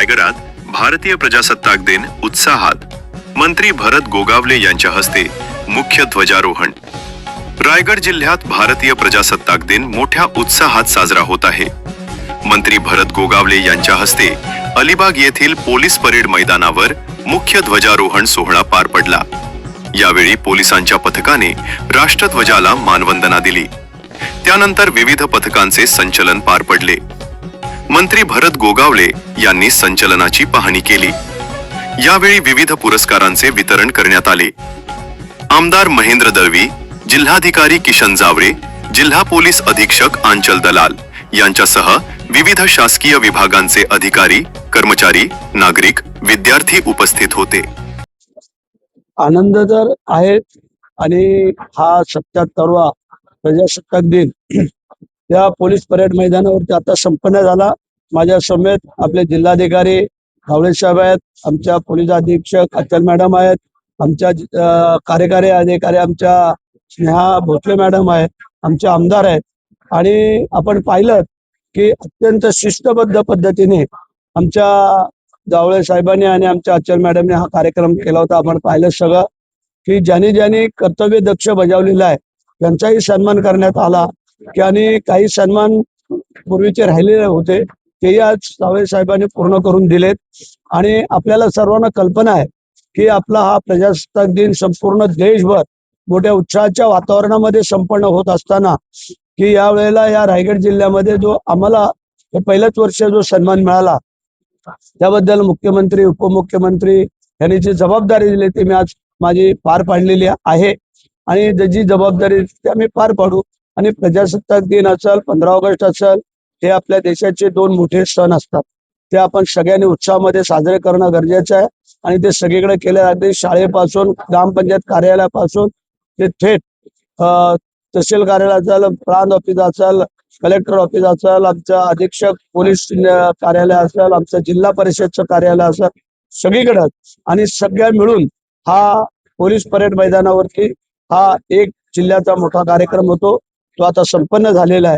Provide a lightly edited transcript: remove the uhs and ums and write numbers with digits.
रायगडात भारतीय प्रजासत्ताक दिन उत्साहात मंत्री भरत गोगावले यांच्या हस्ते मुख्य ध्वजारोहण। रायगड जिल्ह्यात भारतीय प्रजासत्ताक दिन मोठ्या उत्साहात साजरा होत आहे। मंत्री भरत गोगावले यांच्या हस्ते अलिबाग येथील पोलीस परेड मैदानावर मुख्य ध्वजारोहण सोहळा पार पडला। यावेळी पोलिसांच्या पथकाने राष्ट्रध्वजाला मानवंदना दिली। त्यानंतर विविध पथकांचे संचलन पार पडले। मंत्री भरत गोगावले यांनी संचलनाची पाहणी केली। यावेळी विविध पुरस्कारांचे वितरण करण्यात आले। आमदार महेंद्र दळवी, जिल्हाधिकारी किशन जावरे, जिल्हा पोलीस अधीक्षक आंचल दलाल यांच्यासह विविध शासकीय विभागांचे अधिकारी, कर्मचारी, नागरिक, विद्यार्थी उपस्थित होते। आनंद तर आहे आणि हा 77वा प्रजासत्ताक दिन त्या पोलीस परेड मैदानावरती आता संपन्न झाला। माझ्या समेत आपले जिल्हाधिकारी धावळे साहेब आहेत, आमच्या पोलीस अधीक्षक अचल मॅडम आहेत, आमच्या कार्यकारी अधिकारी आमच्या स्नेहा भोसले मॅडम आहेत, आमचे आमदार आहेत। आणि आपण पाहिलं की अत्यंत शिस्तबद्ध पद्धतीने आमच्या जावळे साहेबांनी आणि आमच्या अचल मॅडमने हा कार्यक्रम केला होता। आपण पाहिलं सगळं की ज्यांनी कर्तव्य दक्ष बजावलेला आहे त्यांचाही सन्मान करण्यात आला की आणि काही सन्मान पूर्वीचे राहिलेले होते तेही आज जावळे साहेबांनी पूर्ण करून दिलेत। आणि आपल्याला सर्वांना कल्पना आहे की आपला हा प्रजासत्ताक दिन संपूर्ण देशभर मोठ्या उत्साहाच्या वातावरणामध्ये संपन्न होत असताना की या वेळेला या रायगड जिल्ह्यामध्ये जो आम्हाला हे पहिल्याच वर्ष जो सन्मान मिळाला त्याबद्दल मुख्यमंत्री, उपमुख्यमंत्री यांनी जी जबाबदारी दिली ती मी आज माझी पार पाडलेली आहे आणि जी जबाबदारी ती आम्ही पार पाडू। आणि प्रजासत्ताक दिन असेल, 15 ऑगस्ट असेल, हे आपल्या देशाचे 2 मोठे सण असतात। ते आपण सगळ्यांनी उत्साहामध्ये साजरे करणं गरजेचं आहे आणि ते सगळीकडे केले जाते। शाळेपासून, ग्रामपंचायत कार्यालयापासून ते थेट तहसील कार्यालय असेल, प्रांत ऑफिस असेल, कलेक्टर ऑफिस असेल, आमचं अधीक्षक पोलीस कार्यालय असेल, आमचं जिल्हा परिषदचं कार्यालय असेल, सगळीकडे आणि सगळ्या मिळून हा पोलीस परेड मैदानावरती हा एक जिल्ह्याचा मोठा कार्यक्रम होतो। तो आता संपन्न झालेला आहे